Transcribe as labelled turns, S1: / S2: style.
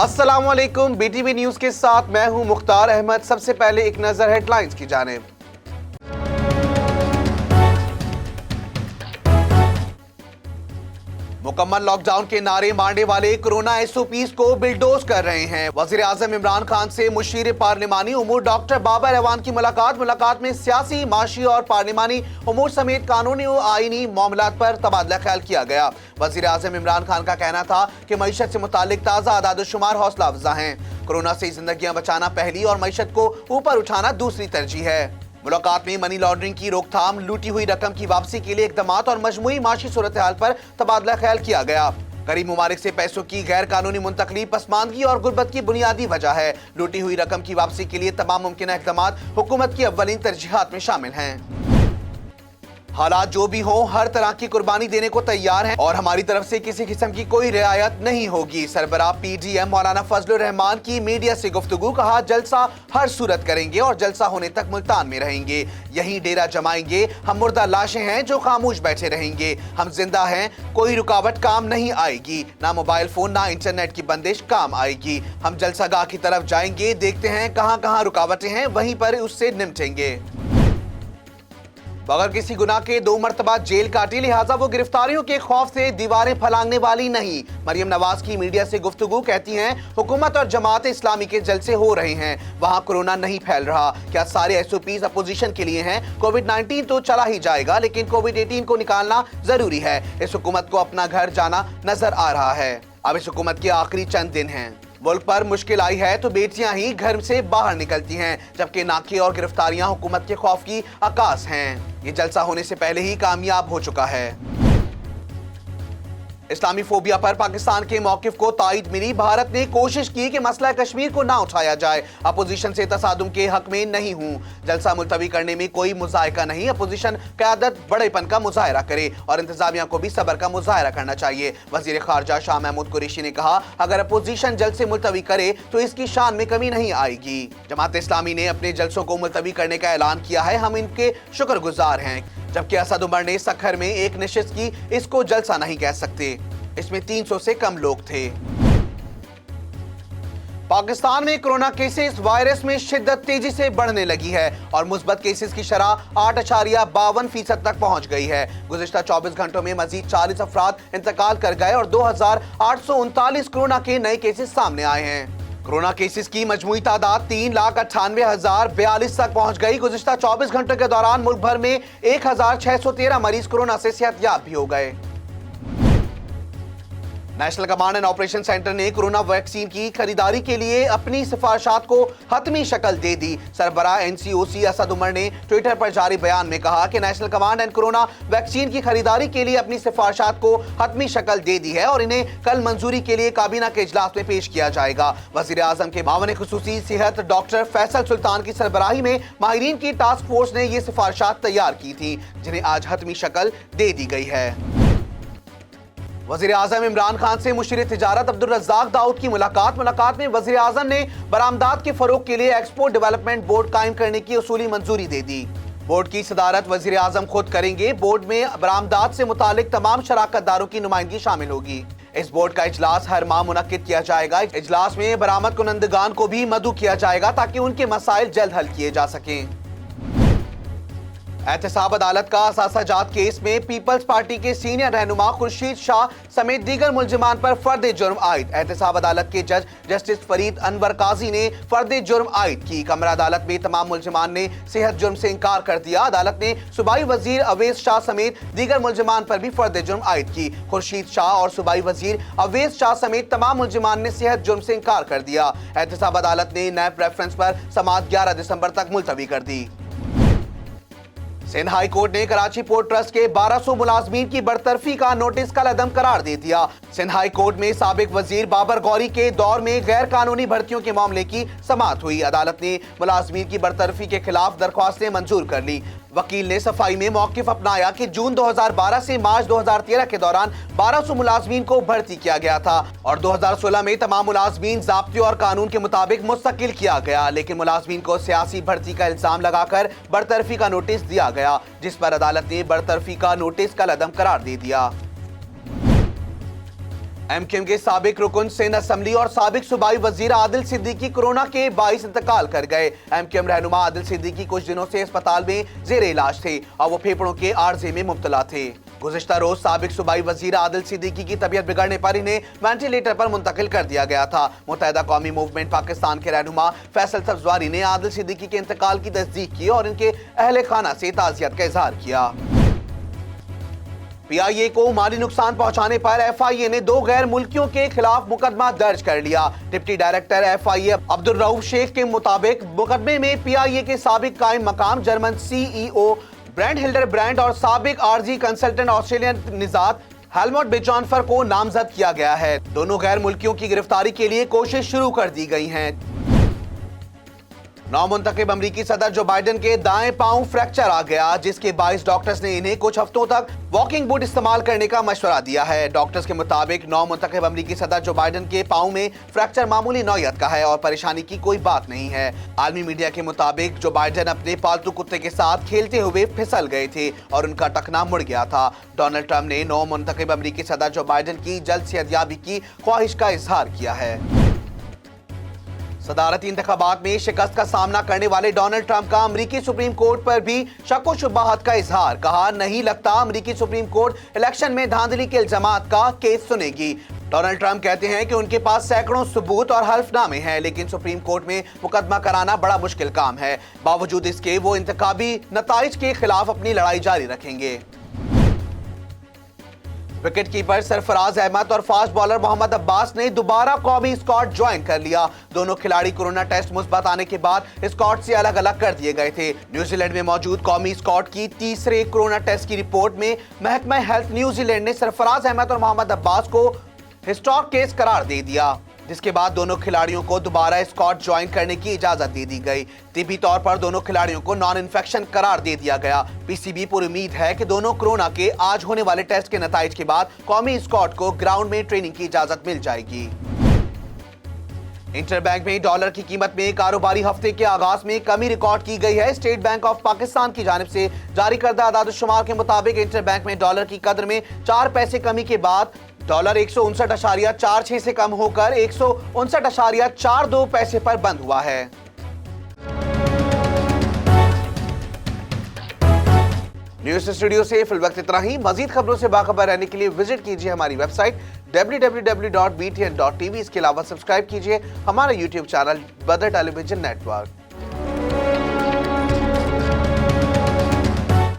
S1: अस्सलाम वालेकुम। BTV news के साथ मैं हूं मुख्तार अहमद। सबसे पहले एक नजर हेडलाइंस की जानिब। मुकम्मल लॉकडाउन के नारे मारने वाले कोरोना SOPs को बिल्डोज कर रहे हैं। वजीर आजम इमरान खान से मुशीर पार्लिमानी उमूर डॉक्टर बाबर अवान की मुलाकात में सियासी, माशी और पार्लिमानी उमूर समेत कानूनी और आईनी मामलात पर तबादला ख्याल किया गया। वजीर आजम इमरान खान का कहना था कि मईशत से मुतालिक ताज़ा आदाद-ओ-शुमार हौसला अफजा हैं। कोरोना से जिंदगियां बचाना पहली और मईशत को ऊपर उठाना दूसरी तरजीह है। मुलाकात में मनी लॉन्ड्रिंग की रोकथाम, लूटी हुई रकम की वापसी के लिए इक़दामात और मजमूई माशी सूरत हाल पर तबादला ख्याल किया गया। करीब ममालिक से पैसों की गैर कानूनी मुंतकली पसमानदगी और गुर्बत की बुनियादी वजह है। लूटी हुई रकम की वापसी के लिए तमाम मुमकिन इक़दामात हुकूमत की अव्वलीन तरजीहात में शामिल हैं। हालात जो भी हों, हर तरह की कुर्बानी देने को तैयार हैं और हमारी तरफ से किसी किस्म की कोई रियायत नहीं होगी। सरबराह PDM मौलाना फजलुर रहमान की मीडिया से गुफ्तगू। कहा, जलसा हर सूरत करेंगे और जलसा होने तक मुल्तान में रहेंगे, यहीं डेरा जमाएंगे। हम मुर्दा लाशें हैं जो खामोश बैठे रहेंगे। हम जिंदा हैं, कोई रुकावट काम नहीं आएगी। ना मोबाइल फोन ना इंटरनेट की बंदिश काम आएगी। हम जलसागाह की तरफ जाएंगे, देखते हैं कहाँ कहाँ रुकावटें हैं, वहीं पर उससे निपटेंगे। बगैर किसी गुनाह के 2 मरतबा जेल काटी, लिहाजा वो गिरफ्तारियों के खौफ से दीवारें फलांगने वाली नहीं। मरियम नवाज की मीडिया से गुफ्तगू। कहती हैं, हुकूमत और जमात इस्लामी के जलसे हो रहे हैं, वहाँ कोरोना नहीं फैल रहा। क्या सारे SOPs अपोजिशन के लिए हैं? कोविड-19 तो चला ही जाएगा, लेकिन कोविड-18 को निकालना जरूरी है। इस हुकूमत को अपना घर जाना नजर आ रहा है। अब इस हुकूमत के आखिरी चंद दिन हैं। मुल्क पर मुश्किल आई है तो बेटियां ही घर से बाहर निकलती हैं, जबकि नाके और गिरफ्तारियां हुकूमत के खौफ की अक्कास हैं। ये जलसा होने से पहले ही कामयाब हो चुका है। इस्लामी फोबिया पर पाकिस्तान के मौकिफ को ताईद मिली। भारत ने कोशिश की कि मसला कश्मीर को ना उठाया जाए। अपोजिशन से तसादुम के हक में नहीं हूँ। जलसा मुलतवी करने में कोई मुजाहिका नहीं। अपोजिशन क़यादत बड़ेपन का मुजाहिरा करे और इंतजामिया को भी सब्र का मुजाहिरा करना चाहिए। वजीर खारजा शाह महमूद कुरैशी ने कहा, अगर अपोजिशन जलसे मुलतवी करे तो इसकी शान में कमी नहीं आएगी। जमात इस्लामी ने अपने जलसों को मुलतवी करने का ऐलान किया है, हम इनके शुक्रगुजार हैं। जबकि असद उमर ने सखर में एक नशिस्त की, इसको जलसा नहीं कह सकते, इसमें 300 से कम लोग थे। पाकिस्तान में कोरोना केसेस वायरस में शिद्दत तेजी से बढ़ने लगी है और मुस्बत केसेस की शरह 8.52% तक पहुंच गई है। गुज़िश्ता 24 घंटों में मजीद 40 अफराद इंतकाल कर गए और 2839 कोरोना के नए केसेस सामने आए हैं। कोरोना केसेस की मजमूई तादाद 3,98,042 तक पहुंच गई। गुज़िश्ता 24 घंटों के दौरान मुल्क भर में 1,613 मरीज कोरोना से सेहतयाब भी हो गए। National command and operation centre ने कोरोना वैक्सीन की खरीदारी के लिए अपनी सिफारिशात को हतमी शक्ल दे दी। सरबराह NCOC असद उमर ने ट्विटर पर जारी बयान में कहा कि national command and corona vaccine की खरीदारी के लिए अपनी सिफारिशात को हतमी शक्ल दे दी है और इन्हें कल मंजूरी के लिए काबीना के इजलास में पेश किया जाएगा। वजीर आजम के मामले खुसूसी सेहत डॉक्टर फैसल सुल्तान की सरबराही में माहिरीन की टास्क फोर्स ने ये सिफारिशात तैयार की थी, जिन्हें आज हतमी शक्ल दे दी गई है। वज़ीर आज़म इमरान खान से मुशीर तिजारत अब्दुल रज़्ज़ाक दाऊद की मुलाकात में वज़ीर आज़म ने बरामदात के फरोग के लिए एक्सपोर्ट डेवलपमेंट बोर्ड कायम करने की उसूली मंजूरी दे दी। बोर्ड की सदारत वज़ीर आज़म खुद करेंगे। बोर्ड में बरामदात से मुतालिक तमाम शराकतदारों की नुमाइंदगी शामिल होगी। इस बोर्ड का इजलास हर माह मुनक्किद किया जाएगा। इजलास में बरामद कुनंदगान को भी मदऊ किया जाएगा ताकि उनके मसाइल जल्द हल किए जा सकें। एहतसाब अदालत का असासाजात केस में पीपल्स पार्टी के सीनियर रहनुमा खुर्शीद शाह समेत दीगर मुलजिमान पर फर्द जुर्म आयद। एहतसाब अदालत के जज जस्टिस फरीद अनवर काजी ने फर्द जुर्म आयद की। कमरा अदालत में तमाम मुलजिमान ने सेहत जुर्म से इनकार कर दिया। अदालत ने सूबाई वजीर अवेस शाह समेत दीगर मुलजिमान पर भी फर्द जुर्म आयद की। खुर्शीद शाह और सूबाई वजीर अवेस शाह समेत तमाम मुलजिमान ने सेहत जुर्म से इनकार कर दिया। एहतसाब अदालत ने नैब रेफरेंस पर समाअत 11 दिसंबर तक मुलतवी कर दी। सिंध हाई कोर्ट ने कराची पोर्ट ट्रस्ट के 1200 मुलाजमीन की बरतरफी का नोटिस कलअदम करार दे दिया। सिंध हाई कोर्ट में साबिक वजीर बाबर गौरी के दौर में गैर कानूनी भर्तियों के मामले की समाअत हुई। अदालत ने मुलाजमीन की बरतरफी के खिलाफ दरख्वास्तें मंजूर कर ली। वकील ने सफाई में मौकिफ अपनाया कि जून 2012 से मार्च 2013 के दौरान 1200 मुलाजमीन को भर्ती किया गया था और 2016 में तमाम मुलाजमीन ज़ाब्ते और कानून के मुताबिक मुस्तकिल किया गया, लेकिन मुलाजमीन को सियासी भर्ती का इल्जाम लगाकर बरतरफी का नोटिस दिया गया, जिस पर अदालत ने बरतरफी का नोटिस कलअदम करार दे दिया। एमक्यूएम के साबिक रुकन सिंध असेंबली और साबिक सूबाई वजीर आदिल सिद्दीकी कोरोना के बाइस इंतकाल कर गए। एमक्यूएम रहनुमा आदिल सिद्दीकी कुछ दिनों से अस्पताल में जेर इलाज थे और वो फेफड़ों के आर्जे में मुब्तला थे। गुज़िश्ता रोज साबिक सूबाई वजीर आदिल सिद्दीकी की तबीयत बिगड़ने पर इन्हें वेंटिलेटर पर मुंतकिल कर दिया गया था। मुत्तहिदा कौमी मूवमेंट पाकिस्तान के रहनुमा फैसल सब्जवारी ने आदिल सिद्दीकी के इंतकाल की तस्दीक की और इनके अहले खाना से ताज़ियत का इजहार किया। पीआईए को माली नुकसान पहुंचाने पर एफआईए ने 2 गैर मुल्कियों के खिलाफ मुकदमा दर्ज कर लिया। Deputy director FIA Abdul Rauf Sheikh के मुताबिक मुकदमे में पीआईए के साबिक कायम मकाम German CEO Bernd Hildenbrand और साबिक आरजी कंसल्टेंट ऑस्ट्रेलियन निजात हेलमुट बिजॉनफर को नामजद किया गया है। दोनों गैर मुल्कियों की गिरफ्तारी के लिए कोशिश शुरू कर दी गई है। नौमुंतखब अमरीकी सदर जो बाइडेन के दाएं पांव फ्रैक्चर आ गया, जिसके बाइस डॉक्टर्स ने इन्हें कुछ हफ्तों तक वॉकिंग बूट इस्तेमाल करने का मशवरा दिया है। डॉक्टर्स के मुताबिक नौमुंतखब अमरीकी सदर जो बाइडेन के पांव में फ्रैक्चर मामूली नौयत का है और परेशानी की कोई बात नहीं है। आलमी मीडिया के मुताबिक जो बाइडेन अपने पालतू कुत्ते के साथ खेलते हुए फिसल गए थे और उनका टखना मुड़ गया था। डोनाल्ड ट्रंप ने नौमुंतखब अमरीकी सदर जो बाइडेन की जल्द सेहतयाबी की ख्वाहिश का इजहार किया है। सदारती इंतखाबात में शिकस्त का सामना करने वाले डोनाल्ड ट्रंप का अमरीकी सुप्रीम कोर्ट पर भी शक व शुबहात का इजहार। कहा, नहीं लगता अमरीकी सुप्रीम कोर्ट इलेक्शन में धांधली के इल्जामात का केस सुनेगी। डोनाल्ड ट्रंप कहते हैं कि उनके पास सैकड़ों सबूत और हल्फनामे हैं, लेकिन सुप्रीम कोर्ट में मुकदमा कराना बड़ा मुश्किल काम है। बावजूद इसके वो इंतखाबी नताइज के खिलाफ अपनी लड़ाई जारी रखेंगे। विकेट कीपर सरफराज अहमद और फास्ट बॉलर मोहम्मद अब्बास ने दोबारा कौमी स्क्वाड ज्वाइन कर लिया। दोनों खिलाड़ी कोरोना टेस्ट मुस्बत आने के बाद स्क्वाड से अलग अलग कर दिए गए थे। न्यूजीलैंड में मौजूद कौमी स्क्वाड की तीसरे कोरोना टेस्ट की रिपोर्ट में महकमा हेल्थ न्यूजीलैंड ने सरफराज अहमद और मोहम्मद अब्बास को हिस्टोरिक केस करार दे दिया, जिसके बाद दोनों खिलाड़ियों को दोबारा स्क्वाड ज्वाइन करने की इजाजत दे दी गई। तिब्बी तौर पर दोनों खिलाड़ियों को नॉन इन्फेक्शन करार दे दिया गया। पीसीबी पर उम्मीद है कि दोनों कोरोना के आज होने वाले टेस्ट के नताइज के बाद कौमी स्क्वाड को ग्राउंड में ट्रेनिंग की इजाजत मिल जाएगी। इंटरबैंक में डॉलर की कीमत में कारोबारी हफ्ते के आगाज में कमी रिकॉर्ड की गई है। स्टेट बैंक ऑफ पाकिस्तान की जानिब से जारी करदा आदाद-ओ-शुमार के मुताबिक इंटरबैंक में डॉलर की कदर में 4 पैसे कमी के बाद डॉलर 159.46 से कम होकर 159.42 पैसे पर बंद हुआ है। न्यूज़ स्टूडियो से फिल वक्त इतना ही। मजीद खबरों से बाखबर रहने के लिए विजिट कीजिए हमारी वेबसाइट www.btn.tv। इसके अलावा सब्सक्राइब कीजिए हमारा यूट्यूब चैनल बदर टेलीविजन नेटवर्क।